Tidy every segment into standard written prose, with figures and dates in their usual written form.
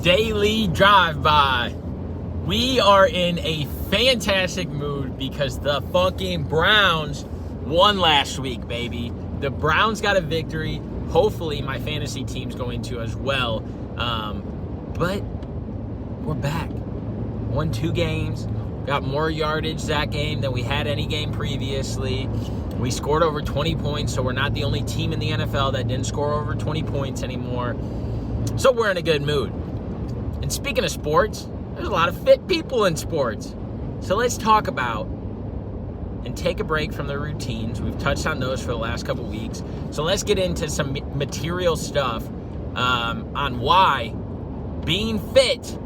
Daily drive-by. We are in a fantastic mood because the fucking Browns won last week, baby. The Browns got a victory. Hopefully my fantasy team's going to as well. But we're back. Won 2 games. Got more yardage that game than we had any game previously. We scored over 20 points, so we're not the only team in the NFL that didn't score over 20 points anymore. So we're in a good mood. And speaking of sports, there's a lot of fit people in sports. So let's talk about and take a break from the routines. We've touched on those for the last couple weeks. So let's get into some material stuff on why being fit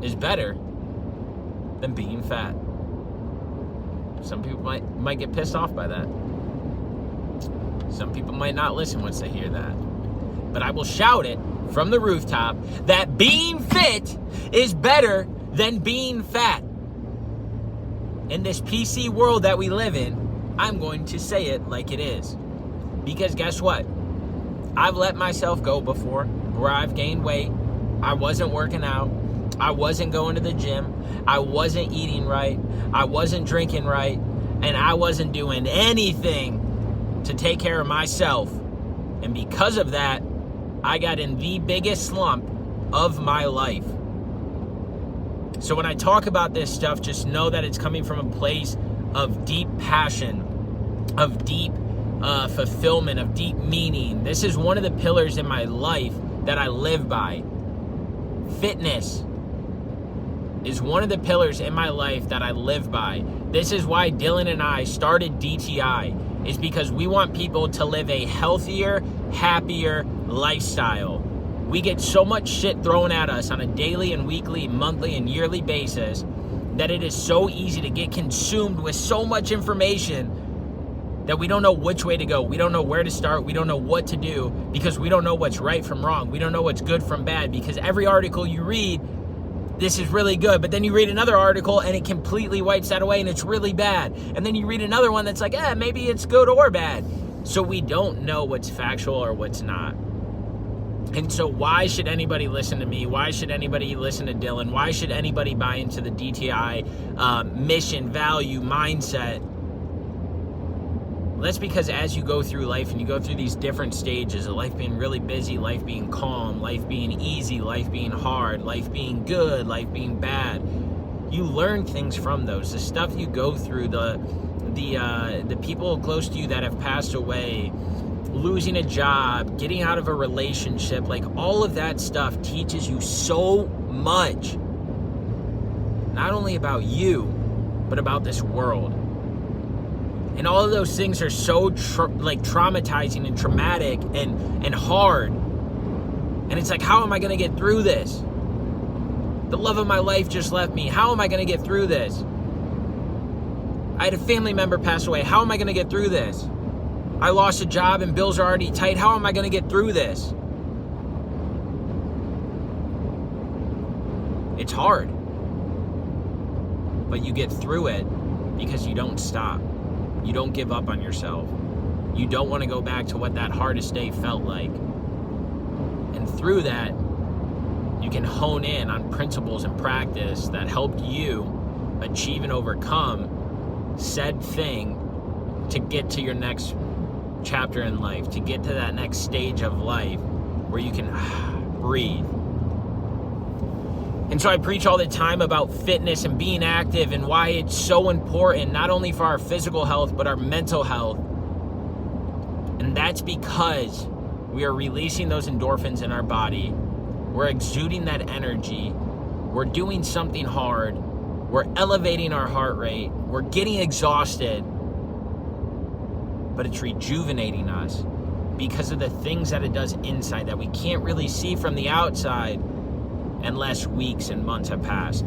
is better than being fat. Some people might get pissed off by that. Some people might not listen once they hear that. But I will shout it from the rooftop that being fit is better than being fat. In this PC world that we live in, I'm going to say it like it is. Because guess what? I've let myself go before where I've gained weight. I wasn't working out. I wasn't going to the gym. I wasn't eating right. I wasn't drinking right. And I wasn't doing anything to take care of myself. And because of that, I got in the biggest slump of my life. So when I talk about this stuff, just know that it's coming from a place of deep passion, of deep fulfillment, of deep meaning. This is one of the pillars in my life that I live by. Fitness is one of the pillars in my life that I live by. This is why Dylan and I started DTI, is because we want people to live a healthier, happier lifestyle. We get so much shit thrown at us on a daily and weekly, monthly and yearly basis that it is so easy to get consumed with so much information that we don't know which way to go. We don't know where to start. We don't know what to do because we don't know what's right from wrong. We don't know what's good from bad because every article you read, this is really good, but then you read another article and it completely wipes that away and it's really bad. And then you read another one that's like, maybe it's good or bad. So we don't know what's factual or what's not. And so why should anybody listen to me? Why should anybody listen to Dylan? Why should anybody buy into the DTI mission, value, mindset? Well, that's because as you go through life and you go through these different stages of life being really busy, life being calm, life being easy, life being hard, life being good, life being bad, you learn things from those. The stuff you go through, the people close to you that have passed away, losing a job, getting out of a relationship, like all of that stuff teaches you so much. Not only about you, but about this world. And all of those things are so traumatizing and traumatic and hard. And it's like, how am I going to get through this? The love of my life just left me. How am I going to get through this? I had a family member pass away. How am I going to get through this? I lost a job and bills are already tight. How am I going to get through this? It's hard. But you get through it because you don't stop. You don't give up on yourself. You don't want to go back to what that hardest day felt like. And through that, you can hone in on principles and practice that helped you achieve and overcome said thing to get to your next chapter in life, to get to that next stage of life where you can breathe. And so I preach all the time about fitness and being active and why it's so important, not only for our physical health, but our mental health. And that's because we are releasing those endorphins in our body. We're exuding that energy. We're doing something hard. We're elevating our heart rate. We're getting exhausted. But it's rejuvenating us because of the things that it does inside that we can't really see from the outside unless weeks and months have passed.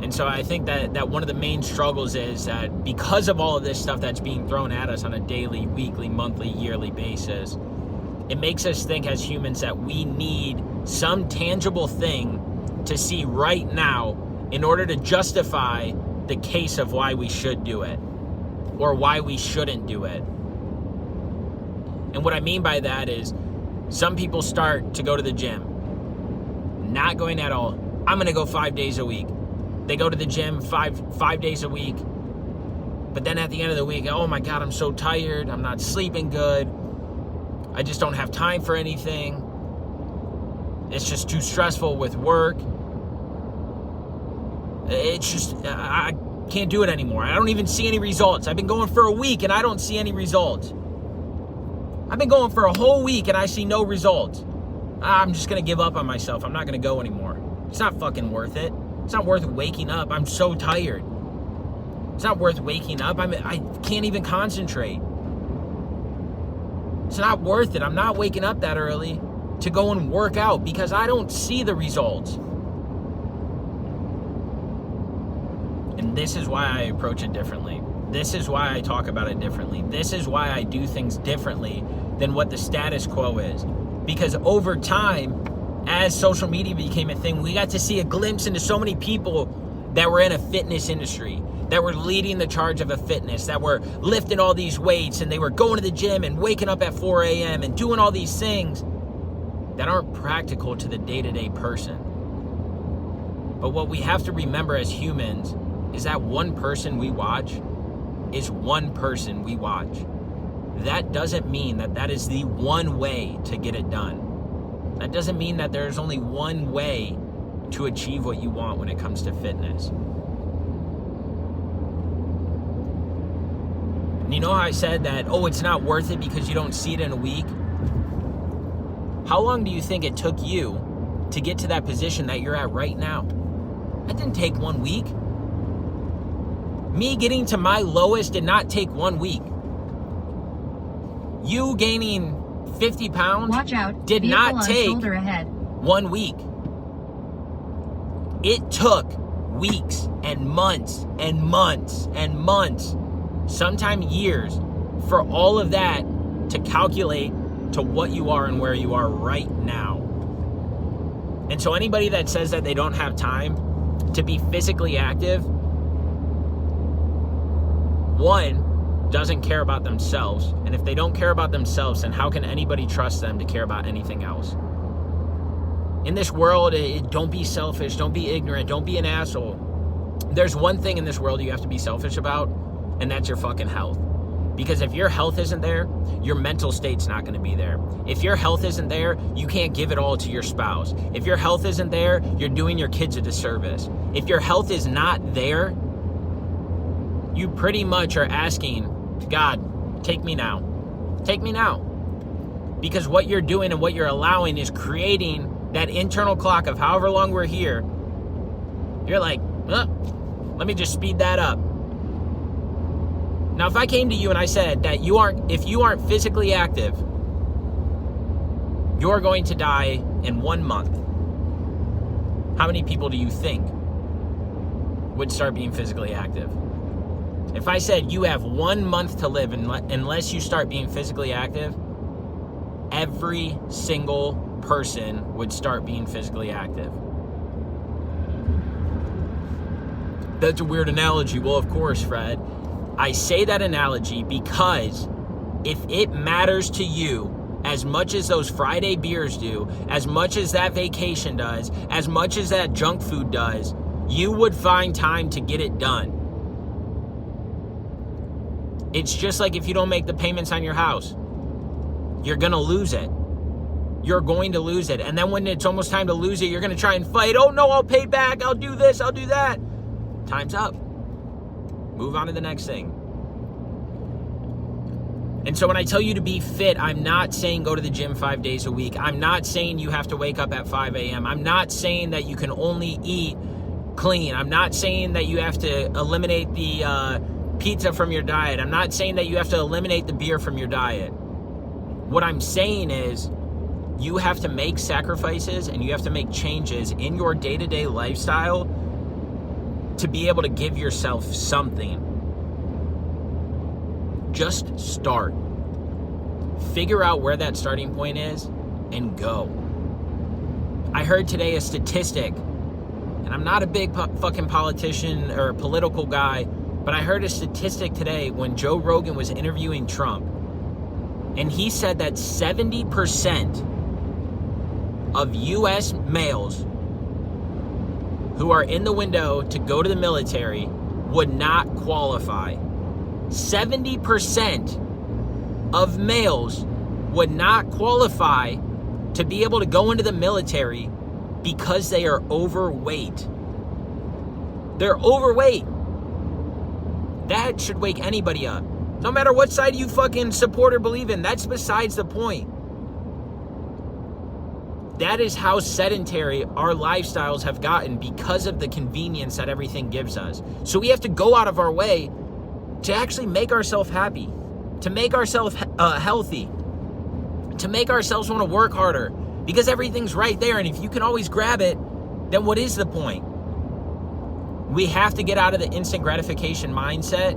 And so I think that one of the main struggles is that because of all of this stuff that's being thrown at us on a daily, weekly, monthly, yearly basis, it makes us think as humans that we need some tangible thing to see right now in order to justify the case of why we should do it or why we shouldn't do it. And what I mean by that is some people start to go to the gym. not going at all. I'm going to go 5 days a week. They go to the gym five days a week. But then at the end of the week, oh my God, I'm so tired. I'm not sleeping good. I just don't have time for anything. It's just too stressful with work. It's just, I can't do it anymore. I don't even see any results. I've been going for a week and I don't see any results. I've been going for a whole week and I see no results. I'm just going to give up on myself. I'm not going to go anymore. It's not fucking worth it. It's not worth waking up. I'm so tired. It's not worth waking up. I can't even concentrate. It's not worth it. I'm not waking up that early to go and work out because I don't see the results. And this is why I approach it differently. This is why I talk about it differently. This is why I do things differently than what the status quo is. Because over time, as social media became a thing, we got to see a glimpse into so many people that were in a fitness industry, that were leading the charge of a fitness, that were lifting all these weights, and they were going to the gym and waking up at 4 a.m. and doing all these things that aren't practical to the day-to-day person. But what we have to remember as humans is that one person we watch is one person we watch. That doesn't mean that that is the one way to get it done. That doesn't mean that there's only one way to achieve what you want when it comes to fitness. And you know how I said that, oh, it's not worth it because you don't see it in a week? How long do you think it took you to get to that position that you're at right now? That didn't take 1 week. Me getting to my lowest did not take 1 week. You gaining 50 pounds Watch out. did not take shoulder ahead. 1 week. It took weeks and months and months and months, sometimes years, for all of that to calculate to what you are and where you are right now. And so anybody that says that they don't have time to be physically active, one, doesn't care about themselves. And if they don't care about themselves, then how can anybody trust them to care about anything else? In this world, don't be selfish, don't be ignorant, don't be an asshole. There's one thing in this world you have to be selfish about, and that's your fucking health. Because if your health isn't there, your mental state's not going to be there. If your health isn't there, you can't give it all to your spouse. If your health isn't there, you're doing your kids a disservice. If your health is not there, you pretty much are asking, God, take me now. Take me now. Because what you're doing and what you're allowing is creating that internal clock of however long we're here. You're like, let me just speed that up. Now, if I came to you and I said that if you aren't physically active, you're going to die in 1 month. How many people do you think would start being physically active? If I said you have 1 month to live unless you start being physically active, every single person would start being physically active. That's a weird analogy. Well, of course, Fred. I say that analogy because if it matters to you as much as those Friday beers do, as much as that vacation does, as much as that junk food does, you would find time to get it done. It's just like if you don't make the payments on your house, you're going to lose it. You're going to lose it. And then when it's almost time to lose it, you're going to try and fight. Oh no, I'll pay back. I'll do this. I'll do that. Time's up. Move on to the next thing. And so when I tell you to be fit, I'm not saying go to the gym 5 days a week. I'm not saying you have to wake up at 5 a.m. I'm not saying that you can only eat clean. I'm not saying that you have to eliminate the pizza from your diet. I'm not saying that you have to eliminate the beer from your diet. What I'm saying is you have to make sacrifices and you have to make changes in your day-to-day lifestyle to be able to give yourself something. Just start. Figure out where that starting point is and go. I heard today a statistic, and I'm not a big fucking politician or political guy, but I heard a statistic today when Joe Rogan was interviewing Trump, and he said that 70% of U.S. males who are in the window to go to the military would not qualify. 70% of males would not qualify to be able to go into the military because they are overweight. They're overweight. That should wake anybody up. No matter what side you fucking support or believe in, that's besides the point. That is how sedentary our lifestyles have gotten because of the convenience that everything gives us. So we have to go out of our way to actually make ourselves happy, to make ourselves healthy, to make ourselves want to work harder, because everything's right there. And if you can always grab it, then what is the point? We have to get out of the instant gratification mindset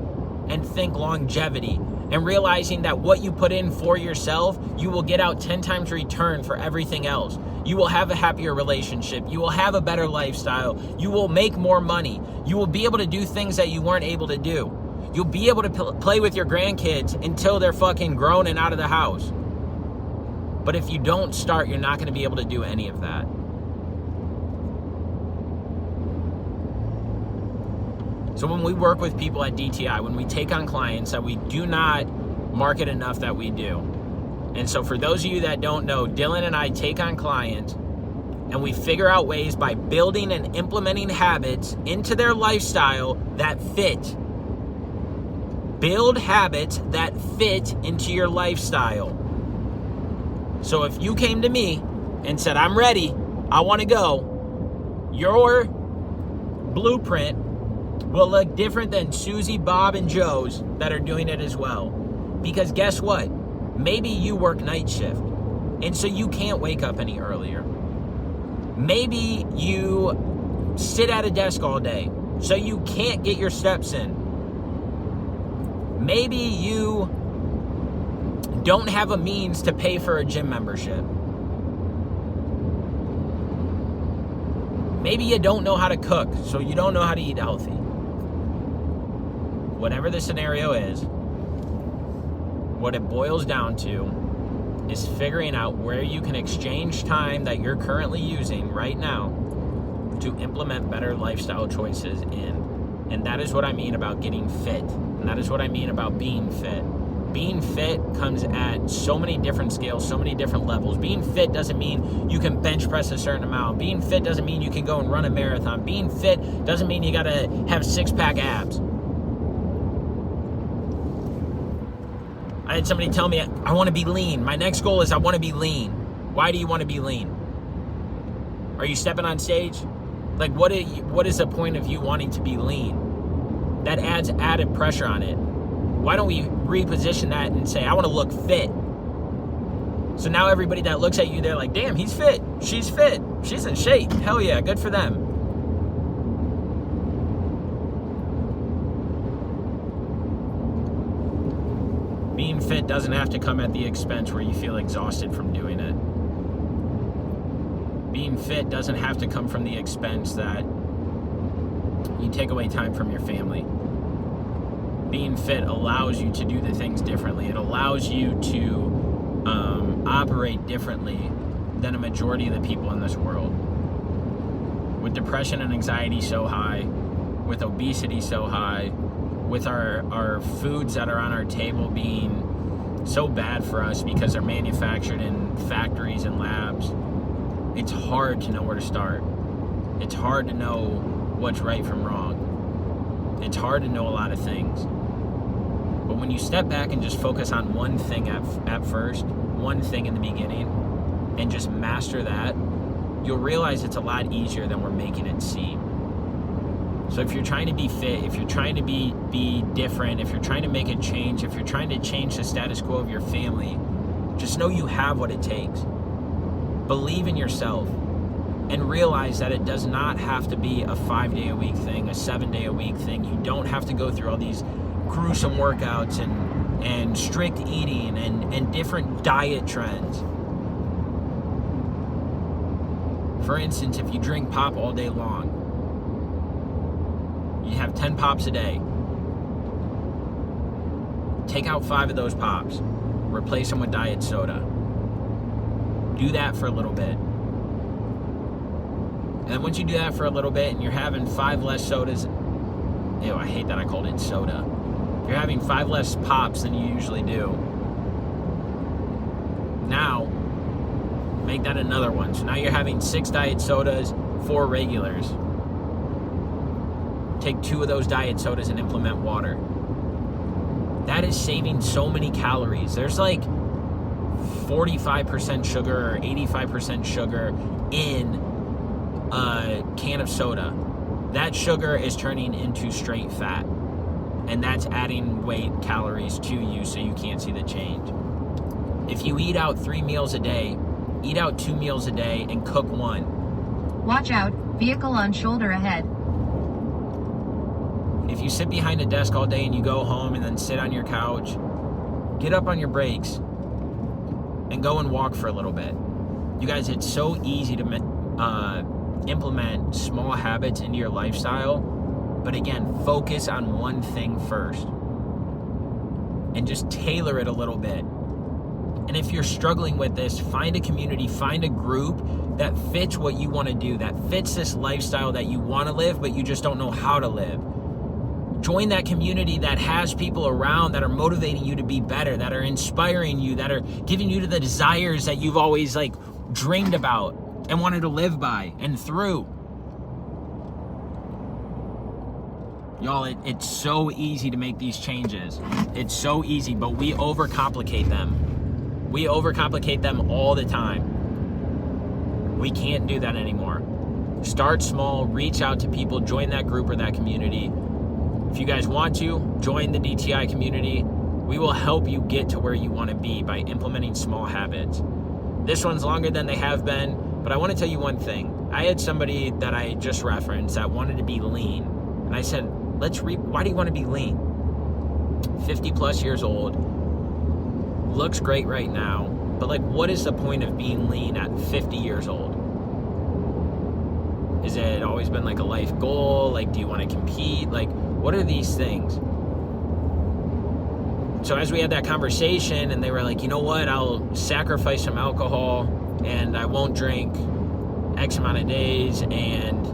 and think longevity, and realizing that what you put in for yourself, you will get out 10 times return for everything else. You will have a happier relationship. You will have a better lifestyle. You will make more money. You will be able to do things that you weren't able to do. You'll be able to play with your grandkids until they're fucking grown and out of the house. But if you don't start, you're not going to be able to do any of that. So when we work with people at DTI, when we take on clients that we do not market enough that we do. And so for those of you that don't know, Dylan and I take on clients and we figure out ways by building and implementing habits into their lifestyle that fit. Build habits that fit into your lifestyle. So if you came to me and said, I'm ready, I want to go, your blueprint will look different than Susie, Bob, and Joe's that are doing it as well. Because guess what? Maybe you work night shift, and so you can't wake up any earlier. Maybe you sit at a desk all day, so you can't get your steps in. Maybe you don't have a means to pay for a gym membership. Maybe you don't know how to cook, so you don't know how to eat healthy. Whatever the scenario is, what it boils down to is figuring out where you can exchange time that you're currently using right now to implement better lifestyle choices in. And that is what I mean about getting fit. And that is what I mean about being fit. Being fit comes at so many different scales, so many different levels. Being fit doesn't mean you can bench press a certain amount. Being fit doesn't mean you can go and run a marathon. Being fit doesn't mean you gotta have six-pack abs. I had somebody tell me, I want to be lean. My next goal is I want to be lean. Why do you want to be lean? Are you stepping on stage? Like, what is the point of you wanting to be lean? That adds added pressure on it. Why don't we reposition that and say, I want to look fit? So now everybody that looks at you, they're like, damn, he's fit. She's fit. She's in shape. Hell yeah, good for them. Being fit doesn't have to come at the expense where you feel exhausted from doing it. Being fit doesn't have to come from the expense that you take away time from your family. Being fit allows you to do the things differently. It allows you to operate differently than a majority of the people in this world. With depression and anxiety so high, with obesity so high, with our foods that are on our table being so bad for us because they're manufactured in factories and labs, it's hard to know where to start. It's hard to know what's right from wrong. It's hard to know a lot of things. But when you step back and just focus on one thing at first, one thing in the beginning, and just master that, you'll realize it's a lot easier than we're making it seem. So if you're trying to be fit, if you're trying to be different, if you're trying to make a change, if you're trying to change the status quo of your family, just know you have what it takes. Believe in yourself and realize that it does not have to be a 5-day-a-week thing, a 7-day-a-week thing. You don't have to go through all these gruesome workouts and strict eating and different diet trends. For instance, if you drink pop all day long, you have 10 pops a day. Take out 5 of those pops. Replace them with diet soda. Do that for a little bit. And And once you do that for a little bit and you're having 5 less sodas, ew, I hate that I called it soda. You're having 5 less pops than you usually do. Now, make that another one. So now you're having 6 diet sodas, 4 regulars. Take 2 of those diet sodas and implement water. That is saving so many calories. There's like 45% sugar or 85% sugar in a can of soda. That sugar is turning into straight fat. And that's adding weight, calories to you so you can't see the change. If you eat out 3 meals a day, eat out 2 meals a day and cook 1. Watch out, vehicle on shoulder ahead. If you sit behind a desk all day and you go home and then sit on your couch, get up on your breaks and go and walk for a little bit. You guys, it's so easy to implement small habits into your lifestyle, but again, focus on one thing first and just tailor it a little bit. And if you're struggling with this, find a community, find a group that fits what you want to do, that fits this lifestyle that you want to live, but you just don't know how to live. Join that community that has people around that are motivating you to be better, that are inspiring you, that are giving you the desires that you've always like dreamed about and wanted to live by and through. Y'all, it's so easy to make these changes. It's so easy, but we overcomplicate them. We overcomplicate them all the time. We can't do that anymore. Start small, reach out to people, join that group or that community. If you guys want to, join the DTI community. We will help you get to where you want to be by implementing small habits. This one's longer than they have been, but I want to tell you one thing. I had somebody that I just referenced that wanted to be lean. And I said, why do you want to be lean? 50 plus years old, looks great right now, but like, what is the point of being lean at 50 years old? Is it always been like a life goal? Like, do you want to compete? Like, what are these things? So as we had that conversation and they were like, you know what, I'll sacrifice some alcohol and I won't drink X amount of days, and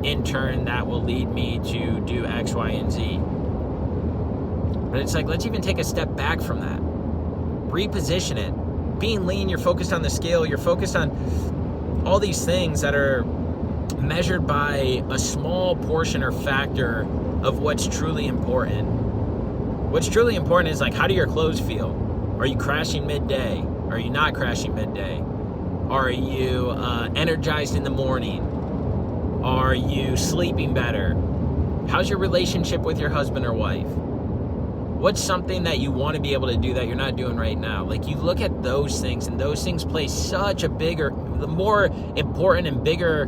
in turn that will lead me to do X, Y, and Z. But it's like, let's even take a step back from that. Reposition it. Being lean, you're focused on the scale, you're focused on all these things that are measured by a small portion or factor of what's truly important. What's truly important is like, how do your clothes feel? Are you crashing midday? Are you not crashing midday? Are you energized in the morning? Are you sleeping better? How's your relationship with your husband or wife? What's something that you want to be able to do that you're not doing right now? Like, you look at those things, and those things play such a bigger, the more important and bigger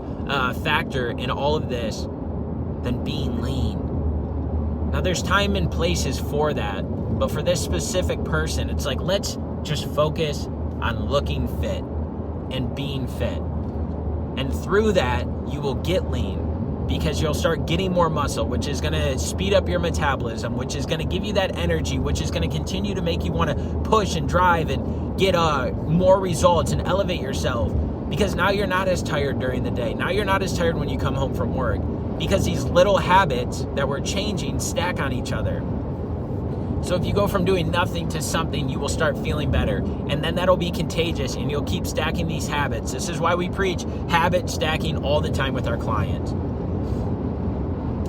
factor in all of this than being lean. Now, there's time and places for that, but for this specific person, it's like, let's just focus on looking fit and being fit. And through that, you will get lean because you'll start getting more muscle, which is going to speed up your metabolism, which is going to give you that energy, which is going to continue to make you want to push and drive and get more results and elevate yourself, because now you're not as tired during the day. Now you're not as tired when you come home from work, because these little habits that we're changing stack on each other. So if you go from doing nothing to something, you will start feeling better. And then that'll be contagious and you'll keep stacking these habits. This is why we preach habit stacking all the time with our clients.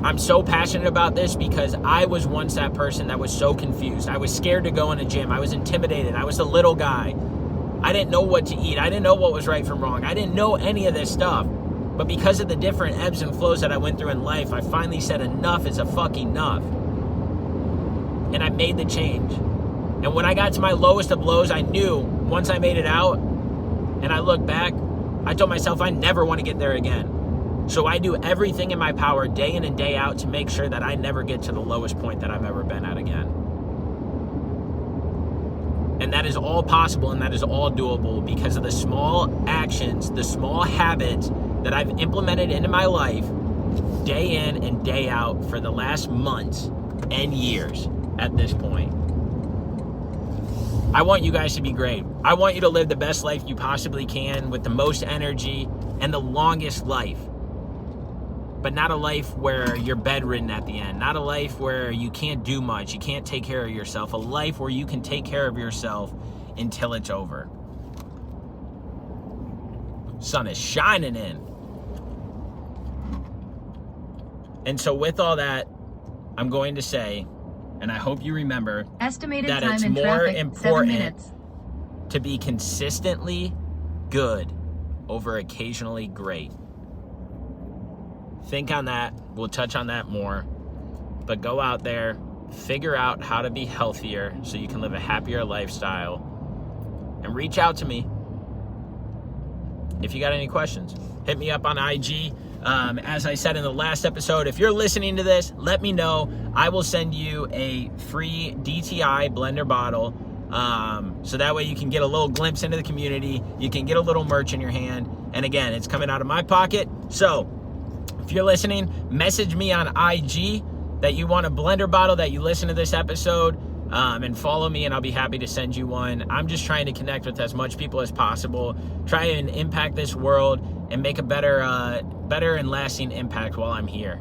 I'm so passionate about this because I was once that person that was so confused. I was scared to go in a gym. I was intimidated. I was the little guy. I didn't know what to eat. I didn't know what was right from wrong. I didn't know any of this stuff. But because of the different ebbs and flows that I went through in life, I finally said enough is a fucking enough. And I made the change. And when I got to my lowest of lows, I knew once I made it out and I looked back, I told myself I never want to get there again. So I do everything in my power day in and day out to make sure that I never get to the lowest point that I've ever been at again. And that is all possible and that is all doable because of the small actions, the small habits that I've implemented into my life day in and day out for the last months and years at this point. I want you guys to be great. I want you to live the best life you possibly can with the most energy and the longest life. but not a life where you're bedridden at the end. Not a life where you can't do much, you can't take care of yourself. A life where you can take care of yourself until it's over. Sun is shining in. And so with all that, I'm going to say, and I hope you remember, Estimated that time it's in more traffic, 7 important minutes. to be consistently good over occasionally great. Think on that. We'll touch on that more. But go out there, figure out how to be healthier so you can live a happier lifestyle, and reach out to me if you got any questions. Hit me up on IG. As I said in the last episode, if you're listening to this, let me know. I will send you a free DTI blender bottle. So that way you can get a little glimpse into the community. You can get a little merch in your hand. And again, it's coming out of my pocket. So if you're listening, message me on IG that you want a blender bottle, that you listen to this episode, and follow me, and I'll be happy to send you one. I'm just trying to connect with as much people as possible, try and impact this world and make a better and lasting impact while I'm here.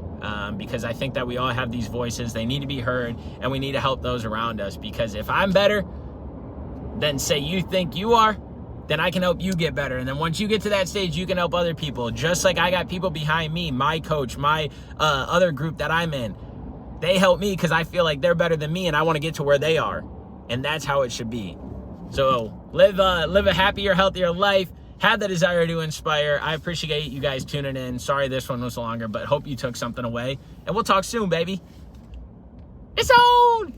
Because I think that we all have these voices. They need to be heard, and we need to help those around us. Because if I'm better than, say, you think you are, then I can help you get better. And then once you get to that stage, you can help other people. Just like I got people behind me, my coach, my other group that I'm in. They help me because I feel like they're better than me, and I want to get to where they are. And that's how it should be. So live a happier, healthier life. Have the desire to inspire. I appreciate you guys tuning in. Sorry this one was longer, but hope you took something away. And we'll talk soon, baby. It's on!